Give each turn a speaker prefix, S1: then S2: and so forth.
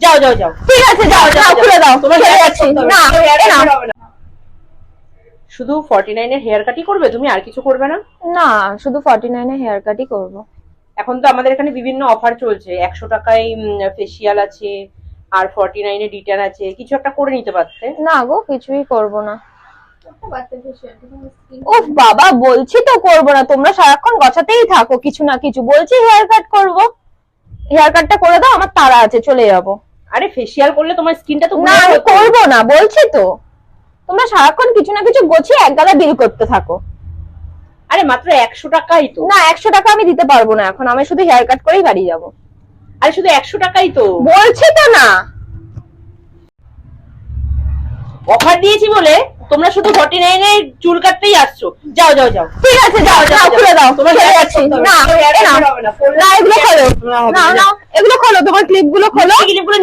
S1: যাও যাও যাও,
S2: ঠিক আছে যাও যাও, খুলে দাও,
S1: তোমার
S2: চলে
S1: hair cut
S2: যাচ্ছি।
S1: করতে হবে,
S2: না
S1: তোমার hair cut
S2: না
S1: হবে না। শুধু 49 এর হেয়ার কাটই করবে তুমি, আর কিছু করবে না?
S2: না, শুধু 49 এ হেয়ার কাটই করবো।
S1: এখন তো আমাদের এখানে বিভিন্ন অফার চলছে, 100 টাকায় ফেসিয়াল আছে, আর 49 এ ডিটান আছে, কিছু একটা করে নিতে পারতে।
S2: না গো, কিছুই করবো না। উফ বাবা, বলছি তো করবো না, তোমরা সারাক্ষণ গছাতেই থাকো কিছু না কিছু। বলছি হেয়ার কাট করবো, হেয়ার কাটটা করে দাও, আমার তাড়া আছে, চলে যাবো।
S1: আরে ফেসিয়াল করলে তোমার স্কিনটা তো
S2: না
S1: glow
S2: আমি
S1: হতো।
S2: করবো না, বলছি তো। তোমরা সারাক্ষণ কিছু না কিছু গোছিয়ে এক গাদা বিল করতে থাকো।
S1: আরে মাত্র 100 টাকাই তো।
S2: না 100 টাকা আমি দিতে পারবো না এখন, আমি শুধু হেয়ার কাট করেই বাড়ি যাবো।
S1: আরে শুধু 100 টাকাই তো।
S2: বলছি তো না।
S1: অফার দিয়েছি বলে তোমরা শুধু 49 এর চুল কাটতেই আসছো। যাও যাও যাও,
S2: ঠিক আছে যাও যাও, খুলে দাও,
S1: তোমার
S2: চলে
S1: hair cut
S2: যাচ্ছি।
S1: করতে হবে,
S2: না
S1: তোমার hair cut
S2: না
S1: হবে না।
S2: না, এগুলো খোলো।
S1: না, হবে
S2: না
S1: না।
S2: না, এগুলো খোলো, তোমার ক্লিপ গুলো খোলো।
S1: ক্লিপগুলো